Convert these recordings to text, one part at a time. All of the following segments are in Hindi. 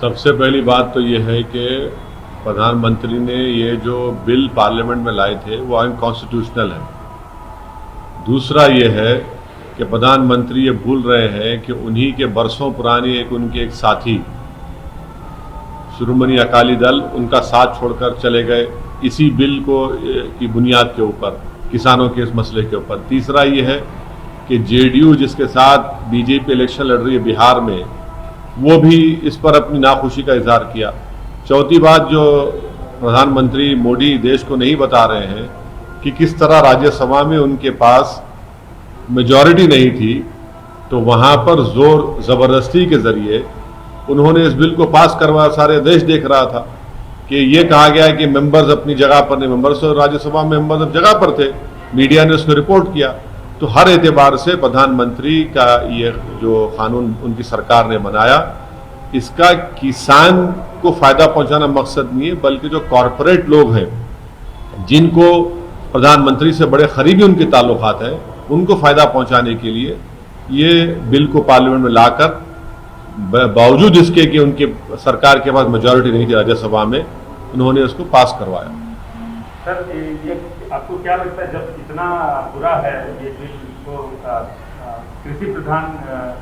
सबसे पहली बात तो ये है कि प्रधानमंत्री ने ये जो बिल पार्लियामेंट में लाए थे वो अनकॉन्स्टिट्यूशनल है। दूसरा ये है कि प्रधानमंत्री ये भूल रहे हैं कि उन्हीं के बरसों पुरानी उनके एक साथी शिरोमणि अकाली दल उनका साथ छोड़कर चले गए इसी बिल को की बुनियाद के ऊपर, किसानों के इस मसले के ऊपर। तीसरा ये है कि जेडीयू जिसके साथ बीजेपी इलेक्शन लड़ रही है बिहार में, वो भी इस पर अपनी नाखुशी का इजहार किया। चौथी बात जो प्रधानमंत्री मोदी देश को नहीं बता रहे हैं कि किस तरह राज्यसभा में उनके पास मेजॉरिटी नहीं थी, तो वहाँ पर जोर ज़बरदस्ती के ज़रिए उन्होंने इस बिल को पास करवाया। सारे देश देख रहा था कि ये कहा गया है कि मेंबर्स अपनी जगह पर नहीं, मेंबर्स तो राज्यसभा में मेंबर्स अपनी जगह पर थे, मीडिया ने उसको रिपोर्ट किया। तो हर एतबार से प्रधानमंत्री का ये जो कानून उनकी सरकार ने बनाया, इसका किसान को फायदा पहुंचाना मकसद नहीं है, बल्कि जो कॉरपोरेट लोग हैं जिनको प्रधानमंत्री से बड़े करीबी उनके ताल्लुकात हैं, उनको फायदा पहुंचाने के लिए ये बिल को पार्लियामेंट में लाकर, बावजूद इसके कि उनके सरकार के पास मेजॉरिटी नहीं थी राज्यसभा में, उन्होंने उसको पास करवाया। सर, ये आपको क्या लगता है जब इतना बुरा है ये बिल को, कृषि प्रधान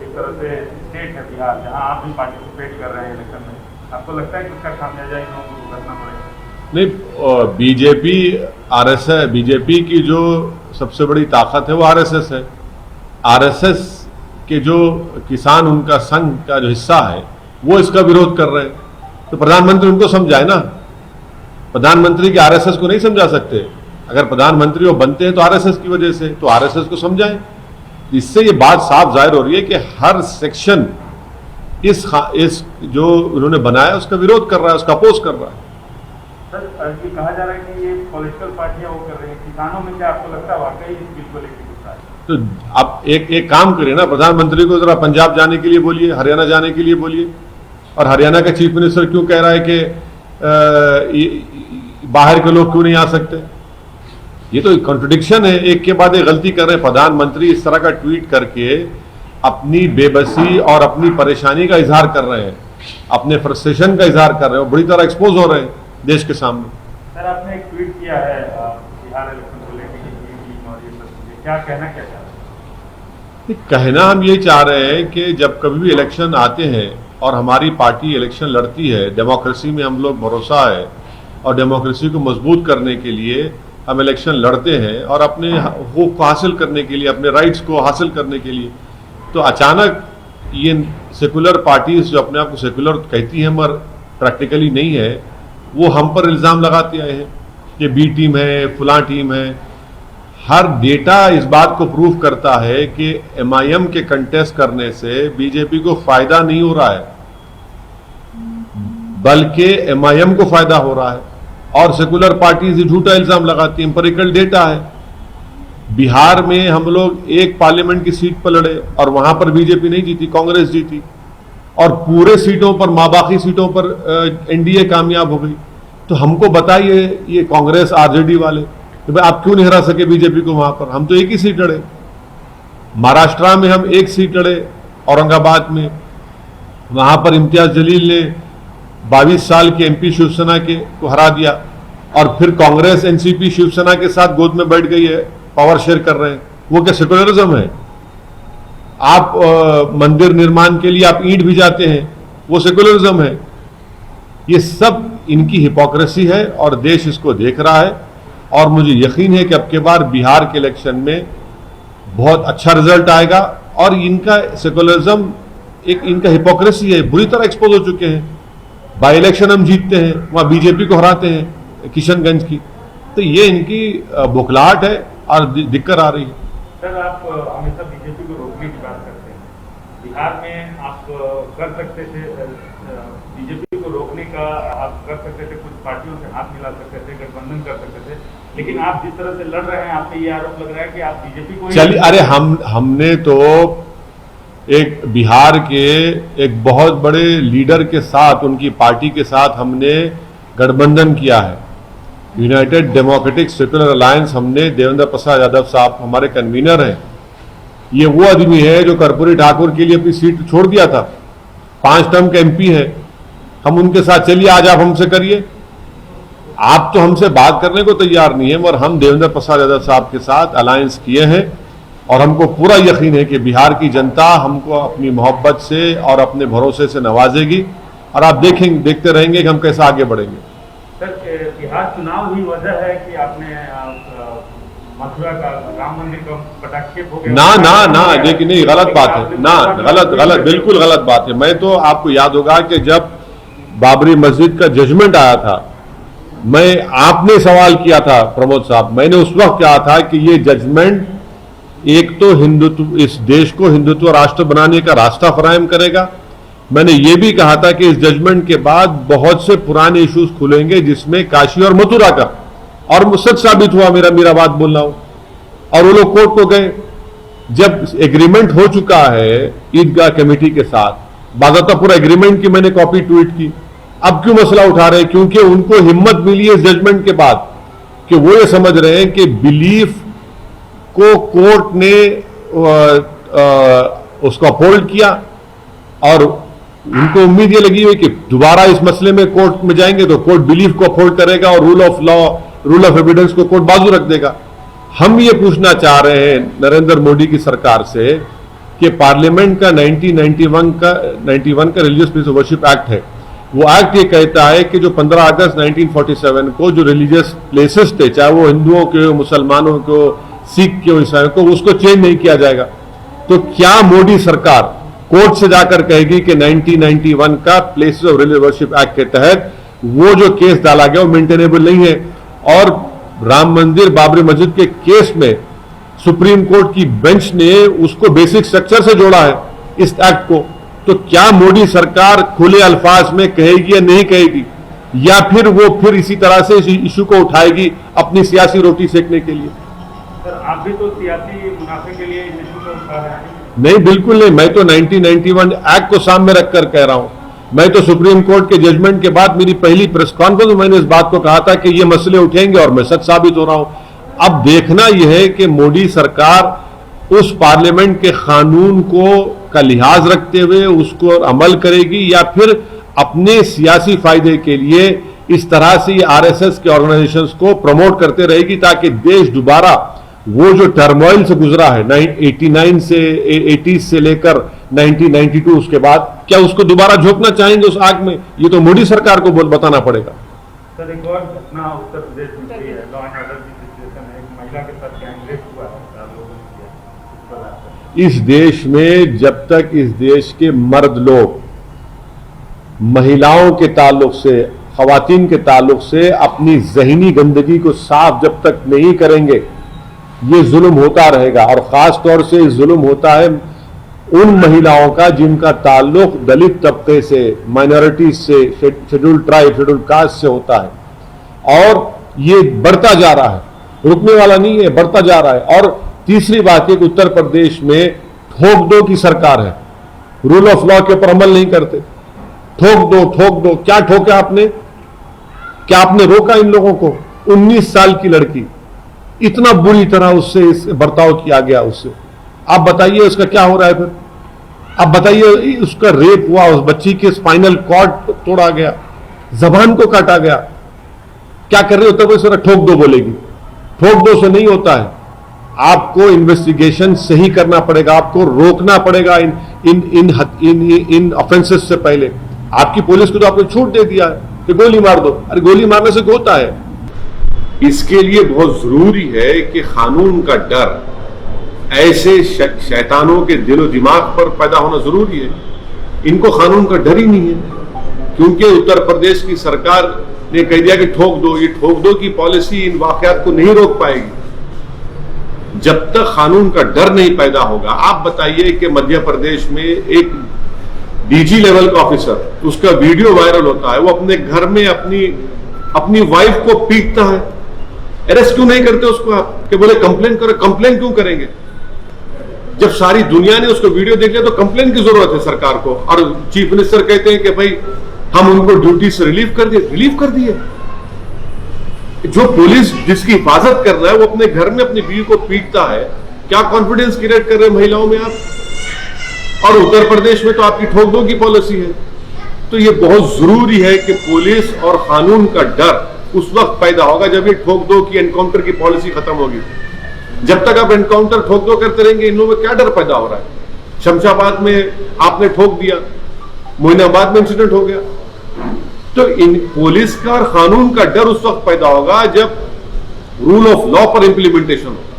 एक तरह से स्टेट है बिहार, जहां आप भी पार्टिसिपेट कर रहे हैं इलेक्शन में, आपको लगता है कि उसका खामियाजा इन लोगों को भुगतना पड़ेगा? नहीं, बीजेपी आरएसएस, बीजेपी की जो सबसे बड़ी ताकत है वो आरएसएस है। आरएसएस के जो किसान उनका संघ का जो हिस्सा है वो इसका विरोध कर रहे हैं, तो प्रधानमंत्री उनको समझाए ना। प्रधानमंत्री के आरएसएस को नहीं समझा सकते। अगर प्रधानमंत्री वो बनते हैं तो आरएसएस की वजह से, तो आरएसएस को समझाएं। इससे ये बात साफ जाहिर हो रही है कि हर सेक्शन इस जो उन्होंने बनाया उसका विरोध कर रहा है, उसका अपोज कर रहा है। सर, ये कहा जा रहा है कि ये पॉलिटिकल पार्टियां वो कर रही हैं, किसानों में क्या आपको लगता है वाकई इस बिल को लेकर गुस्सा है? तो आप एक काम करिए ना, प्रधानमंत्री को जरा पंजाब जाने के लिए बोलिए, हरियाणा जाने के लिए बोलिए। और हरियाणा का चीफ मिनिस्टर क्यों कह रहा है कि बाहर के लोग क्यों नहीं आ सकते? ये तो कॉन्ट्रडिक्शन है, एक के बाद एक गलती कर रहे हैं। प्रधानमंत्री इस तरह का ट्वीट करके अपनी बेबसी और अपनी परेशानी का इजहार कर रहे हैं, अपने फ्रस्ट्रेशन का इजहार कर रहे हैं, बड़ी तरह एक्सपोज हो रहे हैं देश के सामने। सर, आपने एक ट्वीट किया है बिहार इलेक्शन को लेकर, क्या कहना क्या चाह रहे हैं? कहना हम ये चाह रहे हैं कि जब कभी भी इलेक्शन आते हैं और हमारी पार्टी इलेक्शन लड़ती है, डेमोक्रेसी में हम लोग भरोसा है और डेमोक्रेसी को मजबूत करने के लिए हम इलेक्शन लड़ते हैं और अपने हकूक़ को हासिल करने के लिए, अपने राइट्स को हासिल करने के लिए। तो अचानक ये सेकुलर पार्टीज जो अपने आप को सेकुलर कहती हैं मगर प्रैक्टिकली नहीं है, वो हम पर इल्ज़ाम लगाते आए हैं कि बी टीम है, फलां टीम है। हर डेटा इस बात को प्रूव करता है कि एमआईएम के कंटेस्ट करने से बीजेपी को फायदा नहीं हो रहा है, बल्कि एमआईएम को फायदा हो रहा है। और सेकुलर पार्टीज झूठा इल्जाम लगाती हैं, एम्पिरिकल डेटा है। बिहार में हम लोग एक पार्लियामेंट की सीट पर लड़े और वहां पर बीजेपी नहीं जीती, कांग्रेस जीती, और पूरे सीटों पर, बाकी सीटों पर एनडीए कामयाब हो गई। तो हमको बताइए ये कांग्रेस आरजेडी वाले कि भाई आप क्यों नहीं हरा सके बीजेपी को वहां पर? हम तो एक ही सीट लड़े। महाराष्ट्र में हम एक सीट लड़े, औरंगाबाद में, वहां पर इम्तियाज जलील ने 22 साल के एमपी शिवसेना के को हरा दिया। और फिर कांग्रेस एनसीपी शिवसेना के साथ गोद में बैठ गई है, पावर शेयर कर रहे हैं। वो क्या सेकुलरिज्म है? आप मंदिर निर्माण के लिए आप ईंट भिजाते हैं, वो सेकुलरिज्म है? ये सब इनकी हिपोक्रेसी है और देश इसको देख रहा है। और मुझे यकीन है कि अब के बार बिहार के इलेक्शन में बहुत अच्छा रिजल्ट आएगा। और इनका सेकुलरिज्म, एक इनका हिपोक्रेसी है, बुरी तरह एक्सपोज हो चुके हैं। बाई इलेक्शन हम जीतते हैं, वहां बीजेपी को हराते हैं किशनगंज की। तो ये इनकी बौखलाहट है और दिक्कत आ रही है। सर, आप हमेशा बीजेपी को रोकने की बात करते हैं। बिहार में आप कर सकते थे, बीजेपी को रोकने का आप कर सकते थे, कुछ पार्टियों से हाथ मिला सकते थे, गठबंधन कर सकते थे, लेकिन आप जिस तरह से लड़ रहे हैं, आप पे ये आरोप लग रहा है कि आप बीजेपी को चलिए, अरे हमने तो एक बिहार के एक बहुत बड़े लीडर के साथ, उनकी पार्टी के साथ हमने गठबंधन किया है। यूनाइटेड डेमोक्रेटिक सेकुलर अलायंस, हमने देवेंद्र प्रसाद यादव साहब हमारे कन्वीनर हैं। ये वो आदमी है जो कर्पूरी ठाकुर के लिए अपनी सीट छोड़ दिया था, 5 टर्म का एमपी है, हम उनके साथ चलिए आज आप हमसे करिए। आप तो हमसे बात करने को तैयार नहीं है, और हम देवेंद्र प्रसाद यादव साहब के साथ अलायंस किए हैं और हमको पूरा यकीन है कि बिहार की जनता हमको अपनी मोहब्बत से और अपने भरोसे से नवाजेगी, और आप देखते रहेंगे कि हम कैसे आगे बढ़ेंगे। सर, बिहार चुनाव ही वजह है कि आपने मथुरा का राम मंदिर का पटाक्षेप हो गया? ना, लेकिन नहीं, गलत बात है ना, गलत, बिल्कुल गलत बात है। मैं तो, आपको याद होगा कि जब बाबरी मस्जिद का जजमेंट आया था, आपने सवाल किया था प्रमोद साहब, मैंने उस वक्त कहा था कि ये जजमेंट एक तो हिंदुत्व, इस देश को हिंदुत्व राष्ट्र बनाने का रास्ता फराहम करेगा। मैंने ये भी कहा था कि इस जजमेंट के बाद बहुत से पुराने इश्यूज खुलेंगे, जिसमें काशी और मथुरा का, और सच साबित हुआ मेरा बात बोल रहा हूं। और वो लोग कोर्ट को गए, जब एग्रीमेंट हो चुका है ईदगाह कमेटी के साथ, बाकायदा पूरा एग्रीमेंट की मैंने कॉपी ट्वीट की, अब क्यों मसला उठा रहे हैं? क्योंकि उनको हिम्मत मिली है इस जजमेंट के बाद कि वो ये समझ रहे हैं कि बिलीफ को कोर्ट ने उसको अपहोल्ड किया, और उनको उम्मीद ये लगी हुई कि दोबारा इस मसले में कोर्ट में जाएंगे तो कोर्ट बिलीफ को अपहोल्ड करेगा और rule of law, rule of evidence को कोर्ट बाजू रख देगा। हम ये पूछना चाह रहे हैं नरेंद्र मोदी की सरकार से कि पार्लियामेंट का 1991 का religious place of worship act है, वो एक्ट ये कहता है कि जो 15 अगस्त 1947 को जो रिलीजियस प्लेसेस थे, चाहे वो हिंदुओं के, मुसलमानों को, सिख के, ईसाइयों को, उसको चेंज नहीं किया जाएगा। तो क्या मोदी सरकार कोर्ट से जाकर कहेगी कि 1991 का places of religious worship act के तहत वो जो केस डाला गया वो मेंटेनेबल नहीं है? और राम मंदिर, बाबरी मस्जिद के केस में सुप्रीम कोर्ट की बेंच ने उसको बेसिक स्ट्रक्चर से जोड़ा है इस एक्ट को। तो क्या मोदी सरकार खुले अल्फाज में कहेगी या नहीं कहेगी, या फिर वो इसी तरह से इस इशू को उठाएगी अपनी सियासी रोटी सेकने के लिए? सर, आप भी तो सियासी मुनाफे के लिए इस इशू को उठा रहे हैं। नहीं, बिल्कुल नहीं। मैं तो 1991 एक्ट को सामने रखकर कह रहा हूं। मैं तो सुप्रीम कोर्ट के जजमेंट के बाद मेरी पहली प्रेस कॉन्फ्रेंस में मैंने इस बात को कहा था कि ये मसले उठेंगे, और मैं सच साबित हो रहा हूं। अब देखना यह है कि मोदी सरकार उस पार्लियामेंट के कानून का लिहाज रखते हुए उसको अमल करेगी, या फिर अपने सियासी फायदे के लिए इस तरह से आरएसएस के ऑर्गेनाइजेशंस को प्रमोट करते रहेगी, ताकि देश दोबारा वो जो टर्मोइल से गुजरा है 89 से 80 से लेकर 1992 उसके बाद, क्या उसको दोबारा झोंकना चाहेंगे उस आग में? ये तो मोदी सरकार को बताना पड़ेगा। सर, एक और घटना उत्तर प्रदेश में हुई है, लॉ एंड ऑर्डर की सिचुएशन है, एक महिला के साथ गैंगरेप हुआ है, 4 लोगों ने किया। इस देश में जब तक इस देश के मर्द लोग महिलाओं के ताल्लुक से, खवातीन के ताल्लुक से अपनी ज़हनी गंदगी को साफ जब तक नहीं करेंगे, ये जुल्म होता रहेगा। और खास तौर से जुल्म होता है उन महिलाओं का जिनका ताल्लुक दलित तबके से, माइनॉरिटीज से, शेड्यूल ट्राइब, शेड्यूल कास्ट से होता है, और ये बढ़ता जा रहा है, रुकने वाला नहीं है, बढ़ता जा रहा है। और तीसरी बात है कि उत्तर प्रदेश में ठोक दो की सरकार है, रूल ऑफ लॉ के ऊपर अमल नहीं करते। ठोक दो, क्या ठोका आपने? क्या आपने रोका इन लोगों को? 19 साल की लड़की, इतना बुरी तरह उससे बर्ताव किया गया उससे। आप बताइए उसका क्या हो रहा है फिर? आप बताइए, उसका रेप हुआ, उस बच्ची के स्पाइनल कॉर्ड तोड़ा गया, जबान को काटा गया, क्या कर रहे होते? वो ठोक दो बोलेगी। ठोक दो से नहीं होता है, आपको इन्वेस्टिगेशन सही करना पड़ेगा, आपको रोकना पड़ेगा इन ऑफेंसेस से पहले। आपकी पुलिस को तो आपने छूट दे दिया है कि गोली मार दो। अरे गोली मारने से क्या होता है? इसके लिए बहुत जरूरी है कि कानून का डर ऐसे शैतानों के दिलो दिमाग पर पैदा होना जरूरी है। इनको कानून का डर ही नहीं है, क्योंकि उत्तर प्रदेश की सरकार ने कह दिया कि ठोक दो। ये ठोक दो की पॉलिसी इन वाकयात को नहीं रोक पाएगी जब तक कानून का डर नहीं पैदा होगा। आप बताइए कि मध्य प्रदेश में एक डीजी लेवल का ऑफिसर, उसका वीडियो वायरल होता है, वो अपने घर में अपनी वाइफ को पीटता है। अरेस्ट क्यों नहीं करते उसको आप? कि बोले कंप्लेन करो। कंप्लेन क्यों करेंगे? जब सारी दुनिया ने उसको वीडियो देख लिया तो कंप्लेन की जरूरत है सरकार को। और चीफ मिनिस्टर कहते हैं कि भाई हम उनको ड्यूटी से रिलीव कर दिए। जो पुलिस जिसकी हिफाजत कर रहा है वो अपने घर में अपनी बीवी को पीटता है, क्या कॉन्फिडेंस क्रिएट कर रहे हैं महिलाओं में आप? और उत्तर प्रदेश में तो आपकी ठोक दो की पॉलिसी है। तो तो ये बहुत जरूरी है कि पुलिस और कानून का डर उस वक्त पैदा होगा जब ये ठोक दो की एनकाउंटर की पॉलिसी खत्म होगी। जब तक आप एनकाउंटर ठोक दो करते रहेंगे, इन लोगों में क्या डर पैदा हो रहा है? शमशाबाद में आपने ठोक दिया, मोइनाबाद में इंसिडेंट हो गया। तो इन पुलिस का और कानून का डर उस वक्त पैदा होगा जब रूल ऑफ लॉ पर इंप्लीमेंटेशन होगा।